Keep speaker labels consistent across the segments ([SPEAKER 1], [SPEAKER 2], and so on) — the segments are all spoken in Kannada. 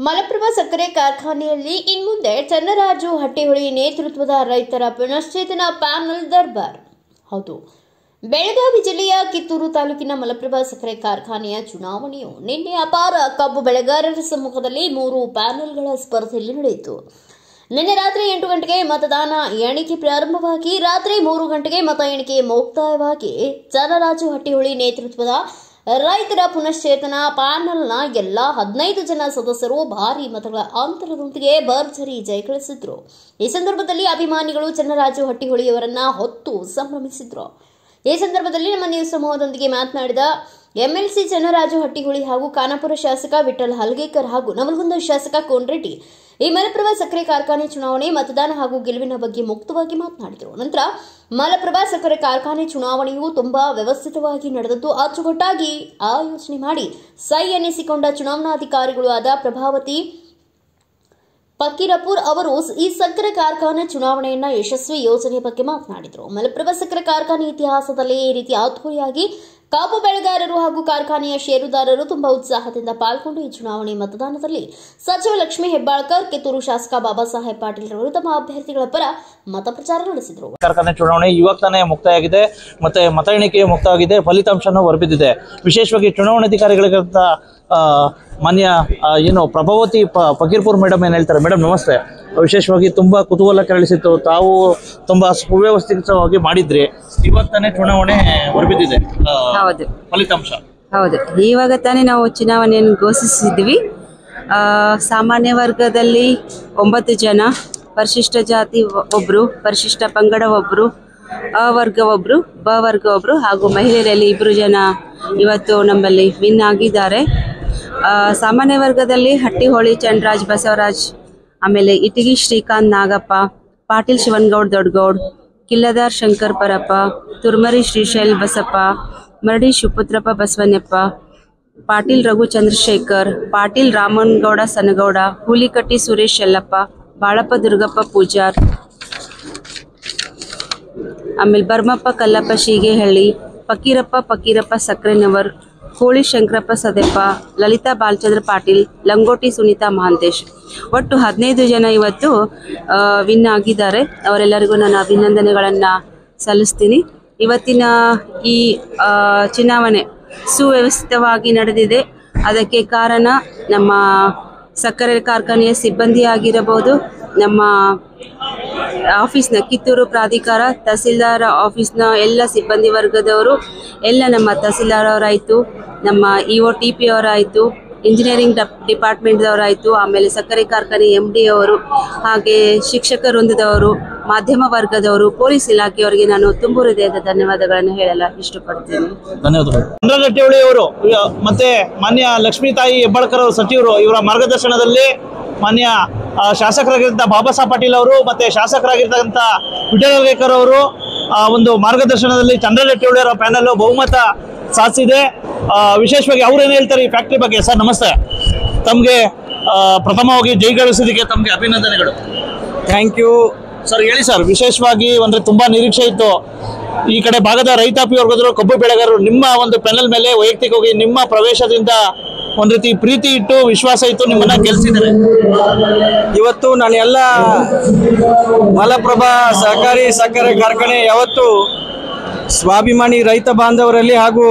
[SPEAKER 1] ಮಲಪ್ರಭಾ ಸಕ್ಕರೆ ಕಾರ್ಖಾನೆಯಲ್ಲಿ ಇನ್ಮುಂದೆ ಚನ್ನರಾಜು ಹಟ್ಟಿಹೊಳಿ ನೇತೃತ್ವದ ರೈತರ ಪುನಶ್ಚೇತನ ಪ್ಯಾನೆಲ್ ದರ್ಬಾರ್. ಹೌದು, ಬೆಳಗಾವಿ ಜಿಲ್ಲೆಯ ಕಿತ್ತೂರು ತಾಲೂಕಿನ ಮಲಪ್ರಭಾ ಸಕ್ಕರೆ ಕಾರ್ಖಾನೆಯ ಚುನಾವಣೆಯು ನಿನ್ನೆ ಅಪಾರ ಕಬ್ಬು ಬೆಳೆಗಾರರ ಸಮ್ಮುಖದಲ್ಲಿ 3 ಪ್ಯಾನೆಲ್ಗಳ ಸ್ಪರ್ಧೆಯಲ್ಲಿ ನಡೆಯಿತು. ನಿನ್ನೆ ರಾತ್ರಿ 8 ಗಂಟೆಗೆ ಮತದಾನ ಎಣಿಕೆ ಪ್ರಾರಂಭವಾಗಿ ರಾತ್ರಿ 3 ಗಂಟೆಗೆ ಮತ ಎಣಿಕೆ ಮುಕ್ತಾಯವಾಗಿ ಚನ್ನರಾಜು ಹಟ್ಟಿಹೊಳಿ ನೇತೃತ್ವದ ರೈತರ ಪುನಶ್ಚೇತನ ಪ್ಯಾನೆಲ್ನ ಎಲ್ಲ 15 ಜನ ಸದಸ್ಯರು ಭಾರೀ ಮತಗಳ ಅಂತರದೊಂದಿಗೆ ಭರ್ಜರಿ ಜಯಗಳಿಸಿದ್ರು. ಈ ಸಂದರ್ಭದಲ್ಲಿ ಅಭಿಮಾನಿಗಳು ಚನ್ನರಾಜು ಹಟ್ಟಿಹೊಳಿಯವರನ್ನ ಹೊತ್ತು ಸಂಭ್ರಮಿಸಿದ್ರು. ಈ ಸಂದರ್ಭದಲ್ಲಿ ನಮ್ಮ ನ್ಯೂಸ್ ಸಮೂಹದೊಂದಿಗೆ ಮಾತನಾಡಿದ ಎಂಎಲ್ಸಿ ಚನ್ನರಾಜು ಹಟ್ಟಿಹೊಳಿ ಹಾಗೂ ಖಾನಾಪುರ ಶಾಸಕ ವಿಠ್ಠಲ್ ಹಲಗೇಕರ್ ಹಾಗೂ ನವಲಗುಂದ ಶಾಸಕ ಕೋನರೆಡ್ಡಿ ಈ ಮಲಪ್ರಭಾ ಸಕ್ಕರೆ ಕಾರ್ಖಾನೆ ಚುನಾವಣೆ ಮತದಾನ ಹಾಗೂ ಗೆಲುವಿನ ಬಗ್ಗೆ ಮುಕ್ತವಾಗಿ ಮಾತನಾಡಿದರು. ನಂತರ ಮಲಪ್ರಭಾ ಸಕ್ಕರೆ ಕಾರ್ಖಾನೆ ಚುನಾವಣೆಯು ತುಂಬಾ ವ್ಯವಸ್ಥಿತವಾಗಿ ನಡೆದದ್ದು, ಅಚ್ಚುಕಟ್ಟಾಗಿ ಆಯೋಜನೆ ಮಾಡಿ ಸೈ ಎನ್ನಿಸಿಕೊಂಡ ಚುನಾವಣಾಧಿಕಾರಿಗಳು ಆದ ಪ್ರಭಾವತಿ ಫಕೀರಪುರ್ ಅವರು ಈ ಸಕ್ಕರೆ ಕಾರ್ಖಾನೆ ಚುನಾವಣೆಯನ್ನ ಯಶಸ್ವಿ ಯೋಜನೆ ಬಗ್ಗೆ ಮಾತನಾಡಿದರು. ಮಲಪ್ರಭಾ ಸಕ್ಕರೆ ಕಾರ್ಖಾನೆ ಇತಿಹಾಸದಲ್ಲಿ ಈ ರೀತಿ ಅದ್ದೂರಿಯಾಗಿ ಕಬ್ಬು ಬೆಳೆಗಾರರು ಹಾಗೂ ಕಾರ್ಖಾನೆಯ ಷೇರುದಾರರು ತುಂಬಾ ಉತ್ಸಾಹದಿಂದ ಪಾಲ್ಗೊಂಡು ಈ ಚುನಾವಣೆ ಮತದಾನದಲ್ಲಿ ಸಚಿವ ಲಕ್ಷ್ಮೀ ಹೆಬ್ಬಾಳ್ಕರ್, ಕಿತ್ತೂರು ಶಾಸಕ ಬಾಬಾ ಸಾಹೇಬ್ ಪಾಟೀಲ್ ರವರು ತಮ್ಮ ಅಭ್ಯರ್ಥಿಗಳ ಪರ ಮತ ಪ್ರಚಾರ ನಡೆಸಿದರು.
[SPEAKER 2] ಕಾರ್ಖಾನೆ ಚುನಾವಣೆ ಇವಾಗ ತಾನೇ ಮುಕ್ತಾಯವಾಗಿದೆ, ಮತ್ತೆ ಮತ ಎಣಿಕೆ ಮುಕ್ತವಾಗಿದೆ, ಫಲಿತಾಂಶನೂ ಹೊರಬಿದ್ದಿದೆ. ವಿಶೇಷವಾಗಿ ಚುನಾವಣಾಧಿಕಾರಿಗಳಿಗಿಂತ ಮಾನ್ಯ ಪ್ರಭಾವತಿ ಫಕೀರ್ಪುರ್ ಮೇಡಮ್ ಏನು ಹೇಳ್ತಾರೆ. ಮೇಡಮ್ ನಮಸ್ತೆ. ವಿಶೇಷವಾಗಿ ತುಂಬಾ ಕುತೂಹಲ ಕೆರಳಿಸಿತ್ತು, ತಾವು ತುಂಬಾ ಸುವ್ಯವಸ್ಥಿತವಾಗಿ ಮಾಡಿದ್ರಿ. ಇವತ್ತಾನೆ ಚುನಾವಣೆ ಹೊರಬಿದ್ದಿದೆ, ಫಲಿತಾಂಶ.
[SPEAKER 3] ಹೌದು, ಇವಾಗ ತಾನೇ ನಾವು ಚುನಾವಣೆಯನ್ನು ಘೋಷಿಸಿದ್ವಿ. ಸಾಮಾನ್ಯ ವರ್ಗದಲ್ಲಿ 9 ಜನ, ಪರಿಶಿಷ್ಟ ಜಾತಿ ಒಬ್ರು, ಪರಿಶಿಷ್ಟ ಪಂಗಡ ಒಬ್ರು, ಅ ವರ್ಗ ಒಬ್ರು, ಬ ವರ್ಗ ಒಬ್ರು ಹಾಗೂ ಮಹಿಳೆಯರಲ್ಲಿ 2 ಜನ ಇವತ್ತು ನಮ್ಮಲ್ಲಿ ವಿನ್ ಆಗಿದ್ದಾರೆ. ಸಾಮಾನ್ಯ ವರ್ಗದಲ್ಲಿ ಹಟ್ಟಿಹೊಳಿ ಚನ್ನರಾಜ್ ಬಸವರಾಜ್, ಆಮೇಲೆ ಇಟಗಿ ಶ್ರೀಕಾಂತ್ ನಾಗಪ್ಪ, ಪಾಟೀಲ್ ಶಿವನಗೌಡ್ ದೊಡ್ಡಗೌಡ್, ಕಿಲ್ಲದಾರ್ ಶಂಕರ್ ಪರಪ್ಪ, ತುರ್ಮರಿ ಶ್ರೀಶೈಲ್ ಬಸಪ್ಪ, ಮರಡಿ ಶಿವಪುತ್ರಪ್ಪ ಬಸವಣ್ಣಪ್ಪ, ಪಾಟೀಲ್ ರಘು ಚಂದ್ರಶೇಖರ್, ಪಾಟೀಲ್ ರಾಮನಗೌಡ ಸನಗೌಡ, ಹುಲಿಕಟ್ಟಿ ಸುರೇಶ್ ಯಲ್ಲಪ್ಪ, ಬಾಳಪ್ಪ ದುರ್ಗಪ್ಪ ಪೂಜಾರ್, ಆಮೇಲೆ ಬರ್ಮಪ್ಪ ಕಲ್ಲಪ್ಪ ಶೀಗೆಹಳ್ಳಿ, ಫಕೀರಪ್ಪ ಸಕ್ರೆನವರ್, ಹೋಳಿ ಶಂಕರಪ್ಪ ಸದೆಪ್ಪ, ಲಲಿತಾ ಬಾಲಚಂದ್ರ ಪಾಟೀಲ್, ಲಂಗೋಟಿ ಸುನೀತಾ ಮಹಾಂತೇಶ್. ಒಟ್ಟು 15 ಜನ ಇವತ್ತು ವಿನ್ ಆಗಿದ್ದಾರೆ. ಅವರೆಲ್ಲರಿಗೂ ನಾನು ಅಭಿನಂದನೆಗಳನ್ನು ಸಲ್ಲಿಸ್ತೀನಿ. ಇವತ್ತಿನ ಈ ಚುನಾವಣೆ ಸುವ್ಯವಸ್ಥಿತವಾಗಿ ನಡೆದಿದೆ. ಅದಕ್ಕೆ ಕಾರಣ ನಮ್ಮ ಸಕ್ಕರೆ ಕಾರ್ಖಾನೆಯ ಸಿಬ್ಬಂದಿ ಆಗಿರಬಹುದು, ನಮ್ಮ ಆಫೀಸ್ನ ಕಿತ್ತೂರು ಪ್ರಾಧಿಕಾರ ತಹಸೀಲ್ದಾರ್ ಆಫೀಸ್ನ ಎಲ್ಲ ಸಿಬ್ಬಂದಿ ವರ್ಗದವರು, ಎಲ್ಲ ನಮ್ಮ ತಹಸೀಲ್ದಾರ್ ಅವರಾಯಿತು, ನಮ್ಮ ಇಒ TP ಅವರಾಯಿತು, ಇಂಜಿನಿಯರಿಂಗ್ ಡಿಪಾರ್ಟ್ಮೆಂಟ್ದವರಾಯಿತು, ಆಮೇಲೆ ಸಕ್ಕರೆ ಕಾರ್ಖಾನೆ MD ಅವರು, ಹಾಗೆ ಶಿಕ್ಷಕ ವೃಂದದವರು, ಮಾಧ್ಯಮ ವರ್ಗದವರು, ಪೊಲೀಸ್ ಇಲಾಖೆಯವರಿಗೆ ನಾನು ತುಂಬು ಹೃದಯದ ಧನ್ಯವಾದಗಳನ್ನು ಹೇಳಲು ಇಷ್ಟಪಡ್ತೀನಿ.
[SPEAKER 2] ಧನ್ಯವಾದಗಳು. ಚನ್ನರಾಜು ಹಟ್ಟಿಹೊಳಿ ಅವರು ಮತ್ತೆ ಮಾನ್ಯ ಲಕ್ಷ್ಮೀತಾಯಿ ಹೆಬ್ಬಾಳ್ಕರ್ ಅವರು ಸಚಿವರು ಇವರ ಮಾರ್ಗದರ್ಶನದಲ್ಲಿ ಮಾನ್ಯ ಶಾಸಕರಾಗಿದ್ದ ಬಾಬಾ ಸಾಹೇಬ್ ಪಾಟೀಲ್ ಅವರು ಮತ್ತೆ ಶಾಸಕರಾಗಿರ್ತಕ್ಕಂಥ ವಿಠ್ಠಲ್ ಹಲಗೇಕರ್ ಅವರು ಒಂದು ಮಾರ್ಗದರ್ಶನದಲ್ಲಿ ಚನ್ನರಾಜು ಹಟ್ಟಿಹೊಳಿ ಅವರ ಪ್ಯಾನಲ್ ಬಹುಮತ ಸಾಧಿಸಿದೆ. ವಿಶೇಷವಾಗಿ ಅವ್ರು ಏನು ಹೇಳ್ತಾರೆ ಈ ಫ್ಯಾಕ್ಟ್ರಿ ಬಗ್ಗೆ. ಸರ್ ನಮಸ್ತೆ, ತಮಗೆ ಪ್ರಥಮವಾಗಿ ಜೈಗಳಿಸೋದಕ್ಕೆ ತಮಗೆ ಅಭಿನಂದನೆಗಳು.
[SPEAKER 4] Thank you
[SPEAKER 2] sir. ಹೇಳಿ ಸರ್, ವಿಶೇಷವಾಗಿ ಅಂದ್ರೆ ತುಂಬಾ ನಿರೀಕ್ಷೆ ಇತ್ತು. ಈ ಕಡೆ ಭಾಗದ ರೈತಾಪಿ ವರ್ಗದರು, ಕಬ್ಬು ಬೆಳೆಗಾರರು ನಿಮ್ಮ ಒಂದು ಪ್ಯಾನೆಲ್ ಮೇಲೆ ವೈಯಕ್ತಿಕವಾಗಿ ನಿಮ್ಮ ಪ್ರವೇಶದಿಂದ ಒಂದ್ ರೀತಿ ಪ್ರೀತಿ ಇಟ್ಟು ವಿಶ್ವಾಸ ಇತ್ತು, ನಿಮ್ಮನ್ನ ಗೆಲ್ಸಿದ್ದಾರೆ.
[SPEAKER 4] ಇವತ್ತು ನಾನು ಎಲ್ಲ ಮಲಪ್ರಭಾ ಸಹಕಾರಿ ಸಕ್ಕರೆ ಕಾರ್ಖಾನೆ ಯಾವತ್ತು ಸ್ವಾಭಿಮಾನಿ ರೈತ ಬಾಂಧವರಲ್ಲಿ ಹಾಗೂ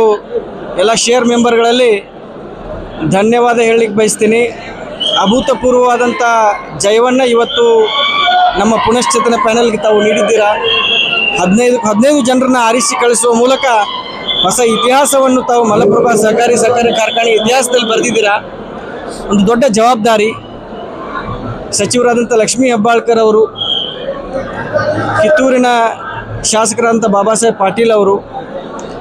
[SPEAKER 4] ಎಲ್ಲ ಶೇರ್ ಮೆಂಬರ್ಗಳಲ್ಲಿ ಧನ್ಯವಾದ ಹೇಳಲಿಕ್ಕೆ ಬಯಸ್ತೀನಿ. ಅಭೂತಪೂರ್ವವಾದಂಥ ಜಯವನ್ನು ಇವತ್ತು ನಮ್ಮ ಪುನಶ್ಚೇತನ ಪ್ಯಾನೆಲ್ಗೆ ತಾವು ನೀಡಿದ್ದೀರಾ. 15 ಜನರನ್ನ ಆರಿಸಿ ಕಳಿಸುವ ಮೂಲಕ ಹೊಸ ಇತಿಹಾಸವನ್ನು ತಾವು ಮಲಪ್ರಭಾ ಸಹಕಾರಿ ಸಕ್ಕರೆ ಕಾರ್ಖಾನೆ ಇತಿಹಾಸದಲ್ಲಿ ಬರೆದಿದ್ದೀರಾ. ಒಂದು ದೊಡ್ಡ ಜವಾಬ್ದಾರಿ. ಸಚಿವರಾದಂಥ ಲಕ್ಷ್ಮೀ ಹೆಬ್ಬಾಳ್ಕರ್ ಅವರು, ಕಿತ್ತೂರಿನ ಶಾಸಕರಾದಂಥ ಬಾಬಾ ಸಾಹೇಬ್ ಪಾಟೀಲ್ ಅವರು,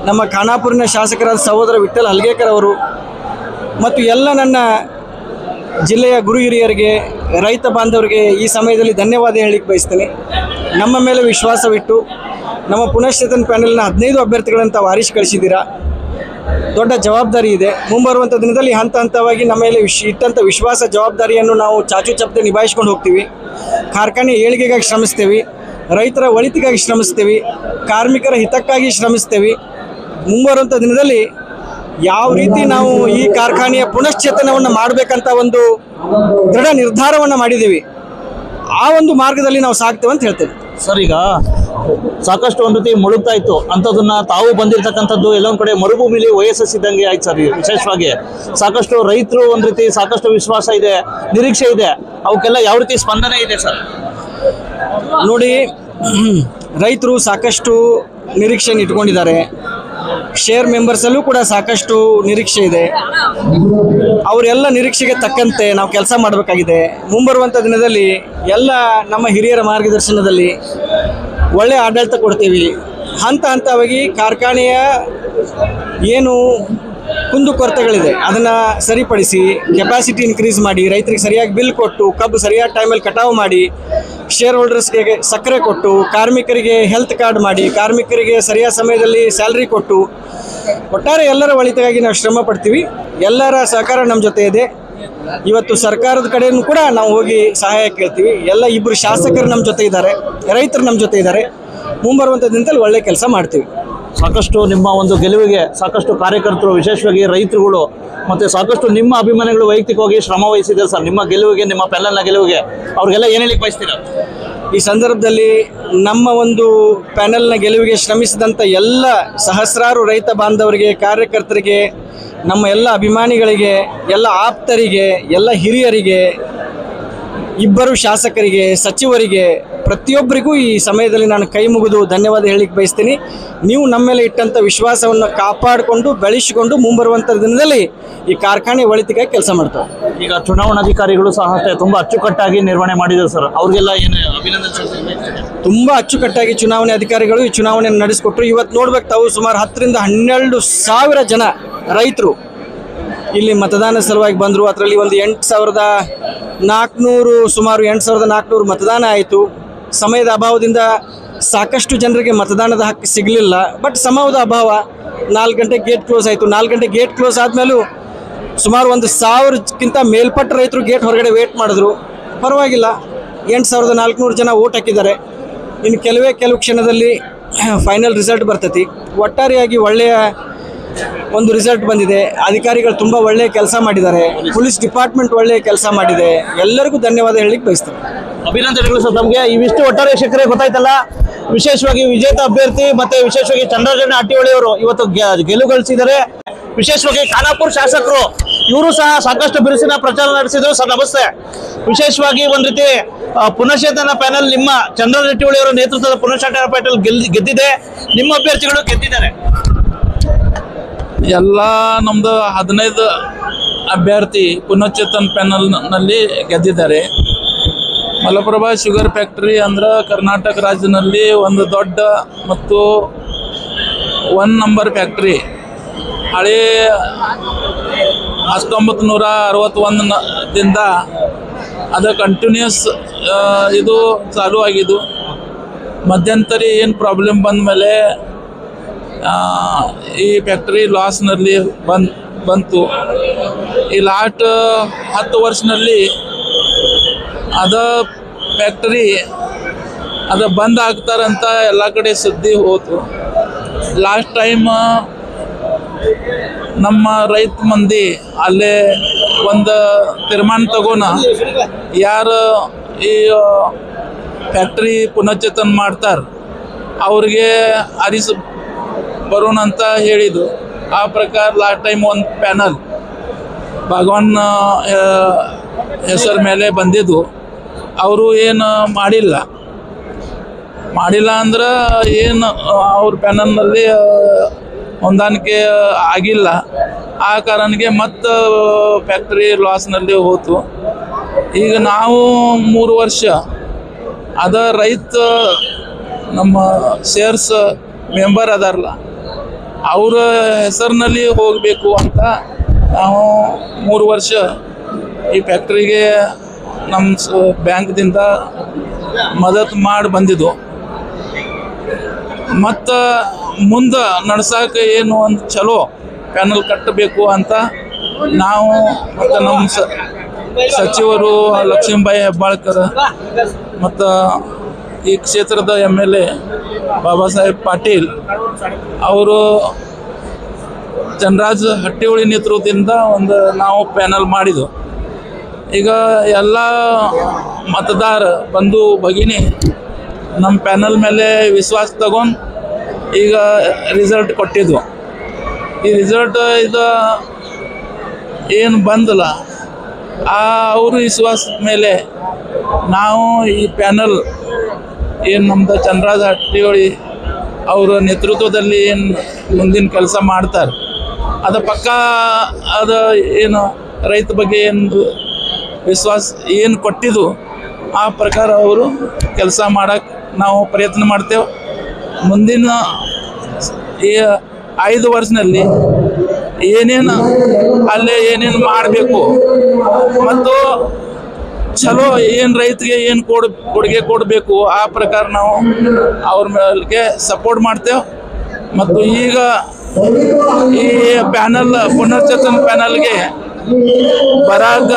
[SPEAKER 4] ನಮ್ಮ ಖಾನಾಪುರಿನ ಶಾಸಕರಾದ ಸಹೋದರ ವಿಠ್ಠಲ್ ಹಲಗೇಕರ್ ಅವರು ಮತ್ತು ಎಲ್ಲ ನನ್ನ ಜಿಲ್ಲೆಯ ಗುರು ಹಿರಿಯರಿಗೆ, ರೈತ ಬಾಂಧವರಿಗೆ ಈ ಸಮಯದಲ್ಲಿ ಧನ್ಯವಾದ ಹೇಳಲಿಕ್ಕೆ ಬಯಸ್ತೇನೆ. ನಮ್ಮ ಮೇಲೆ ವಿಶ್ವಾಸವಿಟ್ಟು ನಮ್ಮ ಪುನಶ್ಚೇತನ ಪ್ಯಾನೆಲ್ನ 15 ಅಭ್ಯರ್ಥಿಗಳನ್ನು ತಾವು ಆರಿಸಿ ಕಳಿಸಿದ್ದೀರಾ. ದೊಡ್ಡ ಜವಾಬ್ದಾರಿ ಇದೆ. ಮುಂಬರುವಂಥ ದಿನದಲ್ಲಿ ಹಂತ ಹಂತವಾಗಿ ನಮ್ಮ ಮೇಲೆ ಇಟ್ಟಂಥ ವಿಶ್ವಾಸ ಜವಾಬ್ದಾರಿಯನ್ನು ನಾವು ಚಾಚು ಚಪ್ಪದೆ ನಿಭಾಯಿಸ್ಕೊಂಡು ಹೋಗ್ತೀವಿ. ಕಾರ್ಖಾನೆ ಏಳಿಗೆಗಾಗಿ ಶ್ರಮಿಸ್ತೇವೆ, ರೈತರ ಒಳಿತಿಗಾಗಿ ಶ್ರಮಿಸ್ತೇವೆ, ಕಾರ್ಮಿಕರ ಹಿತಕ್ಕಾಗಿ ಶ್ರಮಿಸ್ತೇವೆ. ಮುಂಬರುವಂಥ ದಿನದಲ್ಲಿ ಯಾವ ರೀತಿ ನಾವು ಈ ಕಾರ್ಖಾನೆಯ ಪುನಶ್ಚೇತನವನ್ನು ಮಾಡಬೇಕಂತ ಒಂದು ದೃಢ ನಿರ್ಧಾರವನ್ನು ಮಾಡಿದ್ದೀವಿ. ಆ ಒಂದು ಮಾರ್ಗದಲ್ಲಿ ನಾವು ಸಾಗ್ತೇವೆ ಅಂತ ಹೇಳ್ತೇವೆ.
[SPEAKER 2] ಸರ್, ಈಗ ಸಾಕಷ್ಟು ಒಂದು ರೀತಿ ಮುಳುಗ್ತಾ ಇತ್ತು ಅಂಥದನ್ನ ತಾವು ಬಂದಿರತಕ್ಕಂಥದ್ದು ಎಲ್ಲೊಂದು ಕಡೆ ಮರುಭೂಮಿಲಿ OSS ಇದ್ದಂಗೆ ಆಯ್ತು ಸರ್. ವಿಶೇಷವಾಗಿ ಸಾಕಷ್ಟು ರೈತರು ಒಂದು ರೀತಿ ಸಾಕಷ್ಟು ವಿಶ್ವಾಸ ಇದೆ, ನಿರೀಕ್ಷೆ ಇದೆ, ಅವಕ್ಕೆಲ್ಲ ಯಾವ ರೀತಿ ಸ್ಪಂದನೆ ಇದೆ ಸರ್?
[SPEAKER 4] ನೋಡಿ, ರೈತರು ಸಾಕಷ್ಟು ನಿರೀಕ್ಷೆಯನ್ನು ಇಟ್ಕೊಂಡಿದ್ದಾರೆ. ಶೇರ್ ಮೆಂಬರ್ಸಲ್ಲೂ ಕೂಡ ಸಾಕಷ್ಟು ನಿರೀಕ್ಷೆ ಇದೆ. ಅವರೆಲ್ಲ ನಿರೀಕ್ಷೆಗೆ ತಕ್ಕಂತೆ ನಾವು ಕೆಲಸ ಮಾಡಬೇಕಾಗಿದೆ. ಮುಂಬರುವಂಥ ದಿನದಲ್ಲಿ ಎಲ್ಲ ನಮ್ಮ ಹಿರಿಯರ ಮಾರ್ಗದರ್ಶನದಲ್ಲಿ ಒಳ್ಳೆಯ ಆಡಳಿತ ಕೊಡ್ತೀವಿ. ಹಂತ ಹಂತವಾಗಿ ಕಾರ್ಖಾನೆಯ ಏನು ಕುಂದುಕೊರತೆಗಳಿದೆ ಅದನ್ನು ಸರಿಪಡಿಸಿ ಕೆಪಾಸಿಟಿ ಇನ್ಕ್ರೀಸ್ ಮಾಡಿ, ರೈತರಿಗೆ ಸರಿಯಾಗಿ ಬಿಲ್ ಕೊಟ್ಟು, ಕಬ್ಬು ಸರಿಯಾದ ಟೈಮಲ್ಲಿ ಕಟಾವು ಮಾಡಿ, ಶೇರ್ ಹೋಲ್ಡರ್ಸ್ಗೆ ಸಕ್ಕರೆ ಕೊಟ್ಟು, ಕಾರ್ಮಿಕರಿಗೆ ಹೆಲ್ತ್ ಕಾರ್ಡ್ ಮಾಡಿ, ಕಾರ್ಮಿಕರಿಗೆ ಸರಿಯಾದ ಸಮಯದಲ್ಲಿ ಸ್ಯಾಲ್ರಿ ಕೊಟ್ಟು, ಒಟ್ಟಾರೆ ಎಲ್ಲರ ಒಳಿತಿಗಾಗಿ ನಾವು ಶ್ರಮ ಪಡ್ತೀವಿ. ಎಲ್ಲರ ಸಹಕಾರ ನಮ್ಮ ಜೊತೆ ಇದೆ. ಇವತ್ತು ಸರ್ಕಾರದ ಕಡೆಯೂ ಕೂಡ ನಾವು ಹೋಗಿ ಸಹಾಯ ಕೇಳ್ತೀವಿ. ಎಲ್ಲ ಇಬ್ಬರು ಶಾಸಕರು ನಮ್ಮ ಜೊತೆ ಇದ್ದಾರೆ, ರೈತರು ನಮ್ಮ ಜೊತೆ ಇದ್ದಾರೆ. ಮುಂಬರುವಂಥ ದಿನದಲ್ಲಿ ಒಳ್ಳೆ ಕೆಲಸ ಮಾಡ್ತೀವಿ.
[SPEAKER 2] ಸಾಕಷ್ಟು ನಿಮ್ಮ ಒಂದು ಗೆಲುವಿಗೆ ಸಾಕಷ್ಟು ಕಾರ್ಯಕರ್ತರು, ವಿಶೇಷವಾಗಿ ರೈತರುಗಳು ಮತ್ತು ಸಾಕಷ್ಟು ನಿಮ್ಮ ಅಭಿಮಾನಿಗಳು ವೈಯಕ್ತಿಕವಾಗಿ ಶ್ರಮ ವಹಿಸಿದೆ ಸರ್. ನಿಮ್ಮ ಗೆಲುವಿಗೆ, ನಿಮ್ಮ ಪ್ಯಾನಲ್ನ ಗೆಲುವಿಗೆ ಅವ್ರಿಗೆಲ್ಲ ಏನು ಹೇಳಿಕ್ಕೆ ಬಯಸ್ತೀರಾ?
[SPEAKER 4] ಈ ಸಂದರ್ಭದಲ್ಲಿ ನಮ್ಮ ಒಂದು ಪ್ಯಾನೆಲ್ನ ಗೆಲುವಿಗೆ ಶ್ರಮಿಸಿದಂಥ ಎಲ್ಲ ಸಹಸ್ರಾರು ರೈತ ಬಾಂಧವರಿಗೆ, ಕಾರ್ಯಕರ್ತರಿಗೆ, ನಮ್ಮ ಎಲ್ಲ ಅಭಿಮಾನಿಗಳಿಗೆ, ಎಲ್ಲ ಆಪ್ತರಿಗೆ, ಎಲ್ಲ ಹಿರಿಯರಿಗೆ, ಇಬ್ಬರು ಶಾಸಕರಿಗೆ, ಸಚಿವರಿಗೆ, ಪ್ರತಿಯೊಬ್ಬರಿಗೂ ಈ ಸಮಯದಲ್ಲಿ ನಾನು ಕೈ ಮುಗಿದು ಧನ್ಯವಾದ ಹೇಳಲಿಕ್ಕೆ ಬಯಸ್ತೀನಿ. ನೀವು ನಮ್ಮ ಮೇಲೆ ಇಟ್ಟಂಥ ವಿಶ್ವಾಸವನ್ನು ಕಾಪಾಡಿಕೊಂಡು ಬೆಳೆಸಿಕೊಂಡು ಮುಂಬರುವಂಥ ದಿನದಲ್ಲಿ ಈ ಕಾರ್ಖಾನೆ ಒಳಿತಿಗಾಗಿ ಕೆಲಸ ಮಾಡ್ತಾರೆ.
[SPEAKER 2] ಈಗ ಚುನಾವಣಾಧಿಕಾರಿಗಳು ಸಹ ಅಷ್ಟೇ ತುಂಬ ಅಚ್ಚುಕಟ್ಟಾಗಿ ನಿರ್ವಹಣೆ ಮಾಡಿದ್ದಾರೆ ಸರ್. ಅವ್ರಿಗೆಲ್ಲ ಏನು ಅಭಿನಂದನೆ?
[SPEAKER 4] ತುಂಬ ಅಚ್ಚುಕಟ್ಟಾಗಿ ಚುನಾವಣೆ ಅಧಿಕಾರಿಗಳು ಈ ಚುನಾವಣೆಯನ್ನು ನಡೆಸಿಕೊಟ್ರು. ಇವತ್ತು ನೋಡ್ಬೇಕು ತಾವು, ಸುಮಾರು 10 ರಿಂದ 12,000 ಜನ ರೈತರು ಇಲ್ಲಿ ಮತದಾನ ಸಲುವಾಗಿ ಬಂದರು. ಅದರಲ್ಲಿ ಒಂದು 8,400 ಸುಮಾರು 8,400 ಮತದಾನ ಆಯಿತು. ಸಮಯದ ಅಭಾವದಿಂದ ಸಾಕಷ್ಟು ಜನರಿಗೆ ಮತದಾನದ ಹಕ್ಕು ಸಿಗಲಿಲ್ಲ. ಬಟ್ ಸಮಯದ ಅಭಾವ 4 ಗಂಟೆಗೆ ಗೇಟ್ ಕ್ಲೋಸ್ ಆಯಿತು. 4 ಗಂಟೆಗೆ ಗೇಟ್ ಕ್ಲೋಸ್ ಆದಮೇಲೂ ಸುಮಾರು 1,000ಕ್ಕಿಂತ ಮೇಲ್ಪಟ್ಟ ರೈತರು ಗೇಟ್ ಹೊರಗಡೆ ವೇಟ್ ಮಾಡಿದ್ರು. ಪರವಾಗಿಲ್ಲ, 8,400 ಜನ ಓಟ್ ಹಾಕಿದ್ದಾರೆ. ಇನ್ನು ಕೆಲವು ಕ್ಷಣದಲ್ಲಿ ಫೈನಲ್ ರಿಸಲ್ಟ್ ಬರ್ತೈತಿ. ಒಟ್ಟಾರೆಯಾಗಿ ಒಳ್ಳೆಯ ಒಂದು ರಿಸಲ್ಟ್ ಬಂದಿದೆ. ಅಧಿಕಾರಿಗಳು ತುಂಬ ಒಳ್ಳೆಯ ಕೆಲಸ ಮಾಡಿದ್ದಾರೆ. ಪೊಲೀಸ್ ಡಿಪಾರ್ಟ್ಮೆಂಟ್ ಒಳ್ಳೆಯ ಕೆಲಸ ಮಾಡಿದೆ. ಎಲ್ಲರಿಗೂ ಧನ್ಯವಾದ ಹೇಳಿಕ್ಕೆ ಬಯಸ್ತಾರೆ.
[SPEAKER 2] ಅಭಿನಂದನೆಗಳು ಸರ್ ತಮಗೆ. ಇವಿಷ್ಟು ಒಟ್ಟಾರೆ ಶಿಖರೆ ಗೊತ್ತಾಯ್ತಲ್ಲ. ವಿಶೇಷವಾಗಿ ವಿಜೇತ ಅಭ್ಯರ್ಥಿ ಮತ್ತೆ ವಿಶೇಷವಾಗಿ ಚಂದ್ರರಾಜಣ್ಣ ಹಟ್ಟಿಹೊಳಿ ಅವರು ಇವತ್ತು ಗೆಲುವು ಗಳಿಸಿದ್ದಾರೆ. ವಿಶೇಷವಾಗಿ ಖಾನಾಪುರ ಶಾಸಕರು ಇವರು ಸಹ ಸಾಕಷ್ಟು ಬಿರುಸಿನ ಪ್ರಚಾರ ನಡೆಸಿದ್ರು. ಸರ್ ನಮಸ್ತೆ. ವಿಶೇಷವಾಗಿ ಒಂದ್ ರೀತಿ ಪುನಶ್ಚೇತನ ಪ್ಯಾನಲ್ ನಿಮ್ಮ ಚಂದ್ರರಾಜ ಹಟ್ಟಿಹೊಳಿ ಅವರ ನೇತೃತ್ವದ ಪುನಶ್ಚೇತನ ಪ್ಯಾನಲ್ ಗೆದ್ದಿದೆ. ನಿಮ್ಮ ಅಭ್ಯರ್ಥಿಗಳು ಗೆದ್ದಿದ್ದಾರೆ.
[SPEAKER 5] ಎಲ್ಲ ನಮ್ಮದು 15 ಅಭ್ಯರ್ಥಿ ಪುನಶ್ಚೇತನ್ ಪ್ಯಾನಲ್ನಲ್ಲಿ ಗೆದ್ದಿದ್ದಾರೆ. ಮಲಪ್ರಭಾ ಶುಗರ್ ಫ್ಯಾಕ್ಟರಿ ಅಂದ್ರೆ ಕರ್ನಾಟಕ ರಾಜ್ಯದಲ್ಲಿ ಒಂದು ದೊಡ್ಡ ಮತ್ತು 1 ನಂಬರ್ ಫ್ಯಾಕ್ಟ್ರಿ. ಹಳೆ 1961ದಿಂದ ಅದು ಕಂಟಿನ್ಯೂಸ್ ಇದು ಚಾಲೂ ಆಗಿದ್ದು. ಮಧ್ಯಂತರಿ ಏನು ಪ್ರಾಬ್ಲಮ್ ಬಂದ ಮೇಲೆ ಈ ಫ್ಯಾಕ್ಟ್ರಿ ಲಾಸ್ನಲ್ಲಿ ಬಂತು. ಈ ಲಾಸ್ಟ್ 10 ವರ್ಷದಲ್ಲಿ ಅದ ಫ್ಯಾಕ್ಟ್ರಿ ಅದು ಬಂದ್ ಆಗ್ತಾರಂತ ಎಲ್ಲ ಕಡೆ ಸುದ್ದಿ ಹೋತು. ಲಾಸ್ಟ್ ಟೈಮ್ ನಮ್ಮ ರೈತ ಮಂದಿ ಅಲ್ಲೇ ಒಂದು ತೀರ್ಮಾನ ತಗೋಣ, ಯಾರು ಈ ಫ್ಯಾಕ್ಟ್ರಿ ಪುನಶ್ಚೇತನ ಮಾಡ್ತಾರೆ ಅವ್ರಿಗೆ ಬರೋಣ ಅಂತ ಹೇಳಿದ್ದು. ಆ ಪ್ರಕಾರ ಲಾಸ್ಟ್ ಟೈಮ್ ಒಂದು ಪ್ಯಾನಲ್ ಭಗವಾನ್ ಹೆಸರ ಮೇಲೆ ಬಂದಿದ್ದು. ಅವರು ಏನು ಮಾಡಿಲ್ಲ ಅಂದ್ರೆ ಏನು ಅವ್ರ ಪ್ಯಾನಲ್ನಲ್ಲಿ ಹೊಂದಾಣಿಕೆ ಆಗಿಲ್ಲ. ಆ ಕಾರಣಕ್ಕೆ ಮತ್ತು ಫ್ಯಾಕ್ಟ್ರಿ ಲಾಸ್ನಲ್ಲಿ ಹೋತು. ಈಗ ನಾವು 3 ವರ್ಷ ಅದ ರೈತ ನಮ್ಮ ಶೇರ್ಸ್ ಮೆಂಬರ್ ಅದಾರಲ್ಲ ಅವರ ಹೆಸರಿನಲ್ಲಿ ಹೋಗಬೇಕು ಅಂತ ನಾವು 3 ವರ್ಷ ಈ ಫ್ಯಾಕ್ಟ್ರಿಗೆ ನಮ್ಮ ಬ್ಯಾಂಕ್ದಿಂದ ಮದತ್ ಮಾಡಿ ಬಂದಿದ್ದು. ಮತ್ತು ಮುಂದೆ ನಡ್ಸೋಕೆ ಏನು ಒಂದು ಚಲೋ ಪ್ಯಾನಲ್ ಕಟ್ಟಬೇಕು ಅಂತ ನಾವು ಮತ್ತು ನಮ್ಮ ಸಚಿವರು ಲಕ್ಷ್ಮೀಬಾಯಿ ಹೆಬ್ಬಾಳ್ಕರ್ ಮತ್ತು ಈ ಕ್ಷೇತ್ರದ MLA ಬಾಬಾ ಸಾಹೇಬ್ ಪಾಟೀಲ್ ಅವರು ಚಂದ್ರರಾಜ್ ಹಟ್ಟಿಹೊಳಿ ನೇತೃತ್ವದಿಂದ ಒಂದು ನಾವು ಪ್ಯಾನಲ್ ಮಾಡಿದ್ದು. ಈಗ ಎಲ್ಲ ಮತದಾರ ಬಂಧು ಭಗಿನಿ ನಮ್ಮ ಪ್ಯಾನಲ್ ಮೇಲೆ ವಿಶ್ವಾಸ ತಗೊಂಡು ಈಗ ರಿಸಲ್ಟ್ ಕೊಟ್ಟಿದ್ವು. ಈ ರಿಸಲ್ಟ್ ಇದು ಏನು ಬಂದಲ್ಲ ಅವ್ರ ವಿಶ್ವಾಸದ ಮೇಲೆ ನಾವು ಈ ಪ್ಯಾನಲ್ ಏನು ನಮ್ಮದು ಚಂದ್ರರಾಜ್ ಹಟ್ಟಿಹೊಳಿ ಅವರ ನೇತೃತ್ವದಲ್ಲಿ ಏನು ಮುಂದಿನ ಕೆಲಸ ಮಾಡ್ತಾರೆ ಅದು ಪಕ್ಕ ಅದು ಏನು ರೈತ ಬಗ್ಗೆ ಏನು ವಿಶ್ವಾಸ ಏನು ಕೊಟ್ಟಿದ್ದು ಆ ಪ್ರಕಾರ ಅವರು ಕೆಲಸ ಮಾಡೋಕ್ಕೆ ನಾವು ಪ್ರಯತ್ನ ಮಾಡ್ತೇವೆ. ಮುಂದಿನ ಈ 5 ವರ್ಷದಲ್ಲಿ ಏನೇನು ಅಲ್ಲೇ ಏನೇನು ಮಾಡಬೇಕು ಮತ್ತು ಚಲೋ ಏನು ರೈತರಿಗೆ ಏನು ಕೊಡುಗೆ ಕೊಡಬೇಕು ಆ ಪ್ರಕಾರ ನಾವು ಅವ್ರ ಮೇಲೆ ಸಪೋರ್ಟ್ ಮಾಡ್ತೇವೆ. ಮತ್ತು ಈಗ ಈ ಪ್ಯಾನಲ್ ಪುನರ್ಚೇತನ ಪ್ಯಾನಲ್ಗೆ ಬರಾಗ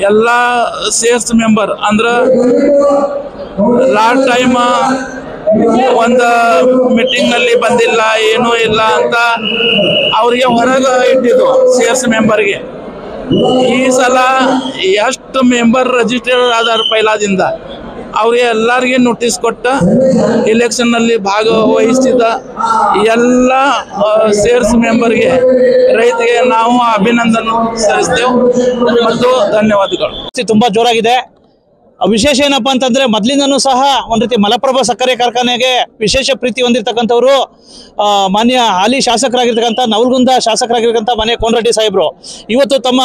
[SPEAKER 5] ಎಲ್ಲ ಸೇರ್ಸ್ ಮೆಂಬರ್ ಅಂದ್ರೆ ಲಾಸ್ಟ್ ಟೈಮ್ ಒಂದು ಮೀಟಿಂಗ್ನಲ್ಲಿ ಬಂದಿಲ್ಲ ಏನೂ ಇಲ್ಲ ಅಂತ ಅವರಿಗೆ ಹೊರಗೆ ಇಟ್ಟಿದ್ದು ಸೇರ್ಸ್ ಮೆಂಬರ್ಗೆ. ಈ ಸಲ ಎಷ್ಟು ಮೆಂಬರ್ ರಿಜಿಸ್ಟರ್ ಆದಾರ ಪೈಲಾದಿಂದ ಅವ್ರಿಗೆ ಎಲ್ಲರಿಗೆ ನೋಟಿಸ್ ಕೊಟ್ಟ ಎಲೆಕ್ಷನ್ನಲ್ಲಿ ಭಾಗವಹಿಸಿದ ಎಲ್ಲ ಸೇರ್ಸ್ ಮೆಂಬರ್ಗೆ ರೈತರಿಗೆ ನಾವು ಅಭಿನಂದನೆ ಸಲ್ಲಿಸ್ತೇವೆ ಮತ್ತು ಧನ್ಯವಾದಗಳು.
[SPEAKER 2] ತುಂಬಾ ಜೋರಾಗಿದೆ. ವಿಶೇಷ ಏನಪ್ಪಾ ಅಂತಂದ್ರೆ ಮೊದಲಿಂದನೂ ಸಹ ಒಂದ್ ರೀತಿ ಮಲಪ್ರಭಾ ಸಕ್ಕರೆ ಕಾರ್ಖಾನೆಗೆ ವಿಶೇಷ ಪ್ರೀತಿ ಹೊಂದಿರತಕ್ಕಂಥವ್ರು ಮಾನ್ಯ ಹಾಲಿ ಶಾಸಕರಾಗಿರ್ತಕ್ಕಂಥ ನವಲಗುಂದ ಶಾಸಕರಾಗಿರ್ತಕ್ಕಂಥ ಮಾನ್ಯ ಕೋನರೆಡ್ಡಿ ಸಾಹೇಬ್ರು ಇವತ್ತು ತಮ್ಮ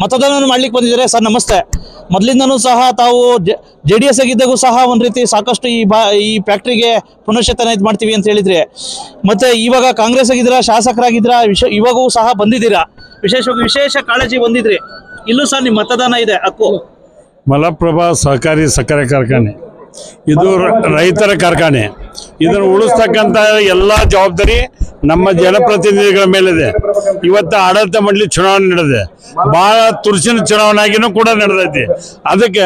[SPEAKER 2] ಮತದಾನ ಮಾಡ್ಲಿಕ್ಕೆ ಬಂದಿದ್ದಾರೆ. ಸರ್ ನಮಸ್ತೆ. ಮೊದಲಿಂದನೂ ಸಹ ತಾವು JDS ಆಗಿದ್ದಾಗೂ ಸಹ ಒಂದ್ ರೀತಿ ಸಾಕಷ್ಟು ಈ ಫ್ಯಾಕ್ಟ್ರಿಗೆ ಪುನಶ್ಚೇತನ ಇದು ಮಾಡ್ತೀವಿ ಅಂತ ಹೇಳಿದ್ರಿ. ಮತ್ತೆ ಇವಾಗ ಕಾಂಗ್ರೆಸ್ ಆಗಿದ್ದೀರಾ, ಶಾಸಕರಾಗಿದ್ದೀರಾ, ಇವಾಗೂ ಸಹ ಬಂದಿದ್ದೀರಾ, ವಿಶೇಷ ಕಾಳಜಿ ಬಂದಿದ್ರಿ. ಇಲ್ಲೂ ಸಹ ನಿಮ್ಮ ಮತದಾನ ಇದೆ ಹಕ್ಕು.
[SPEAKER 6] ಮಲಪ್ರಭಾ ಸಹಕಾರಿ ಸಕ್ಕರೆ ಕಾರ್ಖಾನೆ ಇದು ರೈತರ ಕಾರ್ಖಾನೆ. ಇದನ್ನು ಉಳಿಸ್ತಕ್ಕಂಥ ಎಲ್ಲ ಜವಾಬ್ದಾರಿ ನಮ್ಮ ಜನಪ್ರತಿನಿಧಿಗಳ ಮೇಲಿದೆ. ಇವತ್ತು ಆಡಳಿತ ಮಂಡಳಿ ಚುನಾವಣೆ ನಡೆದಿದೆ, ಭಾಳ ತುರ್ಸಿನ ಚುನಾವಣೆಯಾಗಿನೂ ಕೂಡ ನಡೆದೈತಿ. ಅದಕ್ಕೆ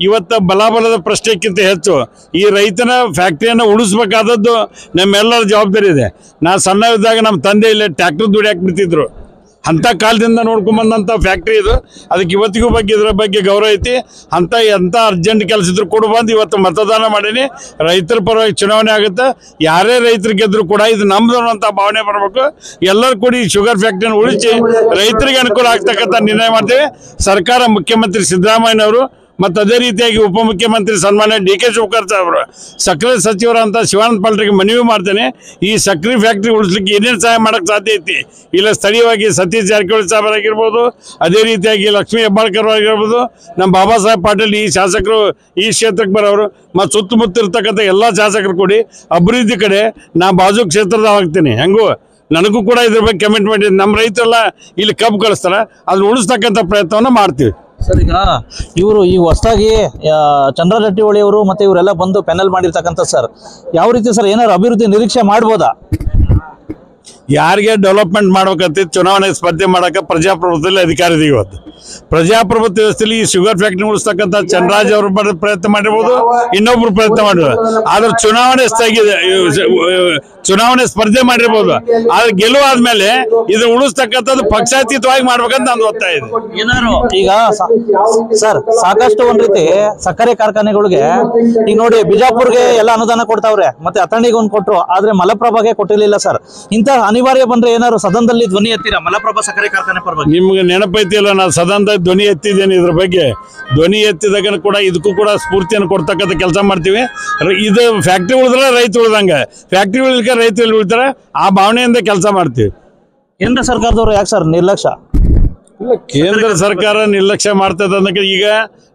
[SPEAKER 6] ಇವತ್ತು ಬಲಾಬಲದ ಪ್ರಶ್ನೆಕ್ಕಿಂತ ಹೆಚ್ಚು ಈ ರೈತನ ಫ್ಯಾಕ್ಟ್ರಿಯನ್ನು ಉಳಿಸ್ಬೇಕಾದದ್ದು ನಮ್ಮೆಲ್ಲರ ಜವಾಬ್ದಾರಿ ಇದೆ. ನಾ ಸಣ್ಣ ಇದ್ದಾಗ ನಮ್ಮ ತಂದೆ ಇಲ್ಲಿ ಟ್ರ್ಯಾಕ್ಟರ್ ದುಡಿಯಾಕೆ ಬಿಡ್ತಿದ್ರು. ಅಂಥ ಕಾಲದಿಂದ ನೋಡ್ಕೊಂಬಂದಂಥ ಫ್ಯಾಕ್ಟ್ರಿ ಇದು. ಅದಕ್ಕೆ ಇವತ್ತಿಗೂ ಇದರ ಬಗ್ಗೆ ಗೌರವ ಐತಿ. ಎಂಥ ಅರ್ಜೆಂಟ್ ಕೆಲಸ ಇದ್ರು ಕೂಡ ಬಂದು ಇವತ್ತು ಮತದಾನ ಮಾಡೀನಿ. ರೈತರ ಪರವಾಗಿ ಚುನಾವಣೆ ಆಗುತ್ತೆ. ಯಾರೇ ರೈತರು ಗೆದ್ರು ಕೂಡ ಇದು ನಮ್ದು ಅನ್ನೋಂಥ ಭಾವನೆ ಬರಬೇಕು. ಎಲ್ಲರೂ ಕೂಡಿ ಶುಗರ್ ಫ್ಯಾಕ್ಟ್ರಿಯನ್ನು ಉಳಿಸಿ ರೈತರಿಗೆ ಅನುಕೂಲ ಆಗ್ತಕ್ಕಂಥ ನಿರ್ಣಯ ಮಾಡ್ತೇವೆ. ಸರ್ಕಾರ, ಮುಖ್ಯಮಂತ್ರಿ ಸಿದ್ದರಾಮಯ್ಯನವರು ಮತ್ತು ಅದೇ ರೀತಿಯಾಗಿ ಉಪಮುಖ್ಯಮಂತ್ರಿ ಸನ್ಮಾನ್ಯ DK ಶಿವಕುಮಾರ್ ಸಾಹೇಬರು, ಸಕ್ಕರೆ ಸಚಿವರಂತ ಶಿವಾನಂದ ಪಾಲ್ರಿಗೆ ಮನವಿ ಮಾಡ್ತೇನೆ. ಈ ಸಕ್ಕರೆ ಫ್ಯಾಕ್ಟ್ರಿ ಉಳಿಸ್ಲಿಕ್ಕೆ ಏನೇನು ಸಹಾಯ ಮಾಡೋಕ್ಕೆ ಸಾಧ್ಯ ಐತಿ ಇಲ್ಲ ಸ್ಥಳೀಯವಾಗಿ ಸತೀಶ್ ಜಾರಕಿಹೊಳಿ ಸಾಹೇಬರಾಗಿರ್ಬೋದು, ಅದೇ ರೀತಿಯಾಗಿ ಲಕ್ಷ್ಮೀ ಹೆಬ್ಬಾಳ್ಕರ್ ಆಗಿರ್ಬೋದು, ನಮ್ಮ ಬಾಬಾ ಸಾಹೇಬ್ ಪಾಟೀಲ್ ಈ ಶಾಸಕರು ಈ ಕ್ಷೇತ್ರಕ್ಕೆ ಬರೋರು ಮತ್ತು ಸುತ್ತಮುತ್ತ ಇರ್ತಕ್ಕಂಥ ಎಲ್ಲ ಶಾಸಕರು ಕೂಡಿ ಅಭಿವೃದ್ಧಿ ಕಡೆ ನಾ ಬಾಜು ಕ್ಷೇತ್ರದ ಆಗ್ತೀನಿ. ಹೆಂಗೂ ನನಗೂ ಕೂಡ ಇದ್ರ ಬಗ್ಗೆ ಕಮಿಟ್ಮೆಂಟ್ ಇದೆ. ನಮ್ಮ ರೈತರೆಲ್ಲ ಇಲ್ಲಿ ಕಬ್ಬು ಕಳಿಸ್ತಾರೆ, ಅದನ್ನ ಉಳಿಸ್ತಕ್ಕಂಥ ಪ್ರಯತ್ನವನ್ನು ಮಾಡ್ತೀವಿ.
[SPEAKER 2] ಸರ್, ಈಗ ಇವರು ಈ ಹೊಸದಾಗಿ ಚಂದ್ರರಾಜ್ ಹಟ್ಟಿಹೊಳಿ ಅವರು ಮತ್ತೆ ಇವರೆಲ್ಲ ಬಂದು ಪ್ಯಾನಲ್ ಮಾಡಿರ್ತಕ್ಕಂಥ ಸರ್, ಯಾವ ರೀತಿ ಸರ್ ಏನಾದ್ರು ಅಭಿವೃದ್ಧಿ ನಿರೀಕ್ಷೆ ಮಾಡ್ಬೋದಾ?
[SPEAKER 6] ಯಾರಿಗೆ ಡೆವಲಪ್ಮೆಂಟ್ ಮಾಡ್ಬೇಕಂತ ಚುನಾವಣೆ ಸ್ಪರ್ಧೆ ಮಾಡೋಕೆ ಪ್ರಜಾಪ್ರಭುತ್ವದಲ್ಲಿ ಅಧಿಕಾರ ಇದೆ. ಇವತ್ತು ಪ್ರಜಾಪ್ರಭುತ್ವ ವ್ಯವಸ್ಥೆಯಲ್ಲಿ ಈ ಶುಗರ್ ಫ್ಯಾಕ್ಟ್ರಿ ಉಳಿಸ್ತಕ್ಕಂಥ ಚಂದ್ರರಾಜ್ ಅವರು ಪ್ರಯತ್ನ ಮಾಡಿರ್ಬೋದು, ಇನ್ನೊಬ್ರು ಪ್ರಯತ್ನ ಮಾಡಿದ್ರು. ಆದ್ರೆ ಚುನಾವಣೆ ಸ್ಪರ್ಧೆ ಮಾಡಿರ್ಬೋದು. ಆದ್ರೆ ಗೆಲುವಾದ್ಮೇಲೆ ಇದು ಉಳಿಸ್ತಕ್ಕಂಥದ್ದು ಪಕ್ಷಾತೀತವಾಗಿ ಮಾಡ್ಬೇಕಂತ ನಾನು ಒತ್ತಾಯ ಇದೆ.
[SPEAKER 2] ಏನಾರು ಈಗ ಸರ್ ಸಾಕಷ್ಟು ಒಂದ್ ರೀತಿ ಸಕ್ಕರೆ ಕಾರ್ಖಾನೆಗಳಿಗೆ ಈಗ ನೋಡಿ ಬಿಜಾಪುರ್ಗೆ ಎಲ್ಲ ಅನುದಾನ ಕೊಡ್ತಾವ್ರೆ, ಮತ್ತೆ ಅಥಣಿಗೆ ಒಂದು ಕೊಟ್ರು, ಆದ್ರೆ ಮಲಪ್ರಭಾಗೆ ಕೊಟ್ಟಿರ್ಲಿಲ್ಲ ಸರ್. ಇಂತ ಅನಿವಾರ್ಯ ಬಂದ್ರೆ ಏನಾದ್ರು ಸದನದಲ್ಲಿ ಧ್ವನಿ ಎತ್ತೀರಾ ಮಲಪ್ರಭಾ ಸಕ್ಕರೆ ಕಾರ್ಖಾನೆ ಪರವಾಗಿ?
[SPEAKER 6] ನಿಮ್ಗೆ ನೆನಪೈತಿಲ್ಲ, ನಾನು ಸದನದಾಗ ಧ್ವನಿ ಎತ್ತಿದ್ದೇನೆ. ಇದ್ರ ಬಗ್ಗೆ ಧ್ವನಿ ಎತ್ತಿದಾಗ ಕೂಡ ಇದಕ್ಕೂ ಕೂಡ ಸ್ಫೂರ್ತಿಯನ್ನು ಕೊಡ್ತಕ್ಕಂಥ ಕೆಲಸ ಮಾಡ್ತೀವಿ. ಇದು ಫ್ಯಾಕ್ಟ್ರಿ ಉಳಿದ್ರೆ ರೈತ ಉಳಿದಂಗೆ, ಫ್ಯಾಕ್ಟ್ರಿ ಉಳಿಲಿಕ್ಕೆ ರೈತರು ಉಳಿತಾರೆ, ಆ ಭಾವನೆಯಿಂದ ಕೆಲಸ ಮಾಡ್ತೀವಿ.
[SPEAKER 2] ಕೇಂದ್ರ ಸರ್ಕಾರದವರು ಯಾಕೆ ಸರ್ ನಿರ್ಲಕ್ಷ್ಯ?
[SPEAKER 6] ಕೇಂದ್ರ ಸರ್ಕಾರ ನಿರ್ಲಕ್ಷ್ಯ ಮಾಡ್ತದೆ ಅನ್ನೋಕೆ ಈಗ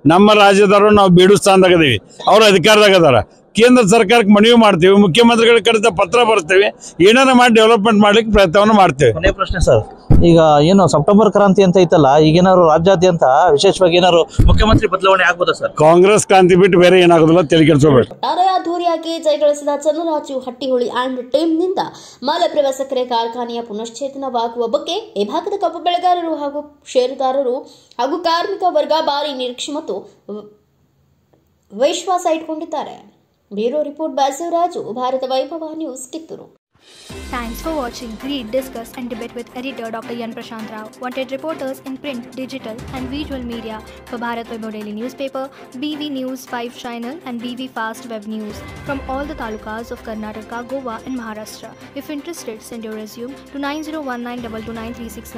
[SPEAKER 6] ನಮ್ಮ ರಾಜ್ಯದವರು ನಾವು ಬೀಡು ಸ್ಥಾನದಾಗ ಅದೀವಿ, ಅವ್ರು ಅಧಿಕಾರದಾಗ ಅದಾರ. ಕೇಂದ್ರ ಸರ್ಕಾರಕ್ಕೆ ಮನವಿ ಮಾಡ್ತೀವಿ, ಮುಖ್ಯಮಂತ್ರಿಗಳ ಕಡೆ ಪತ್ರ ಬರ್ತೀವಿ, ಏನಾರ ಮಾಡಿ ಡೆವಲಪ್ಮೆಂಟ್ ಮಾಡ್ಲಿಕ್ಕೆ ಪ್ರಯತ್ನವನ್ನು ಮಾಡ್ತೇವೆ.
[SPEAKER 2] ಕೊನೆಯ ಪ್ರಶ್ನೆ ಸರ್, ಈಗ ಏನು ಸೆಪ್ಟೆಂಬರ್ ಕ್ರಾಂತಿ ಅಂತ ಐತಲ್ಲ, ಈಗೇನಾದ್ರು ರಾಜ್ಯಾದ್ಯಂತ ವಿಶೇಷವಾಗಿ ಏನಾದ್ರು ಮುಖ್ಯಮಂತ್ರಿ ಬದಲಾವಣೆ ಆಗ್ಬೋದಾ ಸರ್?
[SPEAKER 6] ಕಾಂಗ್ರೆಸ್ ಕ್ರಾಂತಿ ಬಿಟ್ಟು ಬೇರೆ ಏನಾಗೋದಿಲ್ಲ, ತಲೆ ಕೆಡಿಸ್ಕೋಬೇಕು.
[SPEAKER 1] ಅದ್ದೂರಿಯಾಗಿ ಜಯಗಳಿಸಿದ ಚಂದ್ರರಾಜು ಹಟ್ಟಿಹೊಳಿ ಅಂಡ್ ಟೀಮ್ನಿಂದ ಮಲಪ್ರಭಾ ಸಕ್ಕರೆ ಕಾರ್ಖಾನೆಯ ಪುನಶ್ಚೇತನವಾಗುವ ಬಗ್ಗೆ ಈ ಭಾಗದ ಕಬ್ಬು ಬೆಳೆಗಾರರು ಹಾಗೂ ಷೇರುದಾರರು ಹಾಗೂ ಕಾರ್ಮಿಕ ವರ್ಗ ಭಾರಿ ನಿರೀಕ್ಷೆ ಮತ್ತು ವಿಶ್ವಾಸ ಇಟ್ಕೊಂಡಿದ್ದಾರೆ. ಬ್ಯೂರೋ ರಿಪೋರ್ಟ್, ಬಾಸವರಾಜು, ಭಾರತ ವೈಭವ news, Kittur.
[SPEAKER 7] Thanks for watching. Read, discuss and debate with editor Dr. Yan Prashant Rao. Wanted reporters in print, digital and visual media for Bharat Vaibhav Daily Newspaper, BV News 5 Channel and BV Fast Web News from all the talukas of Karnataka, Goa and Maharashtra. If interested, send your resume to 9019229369.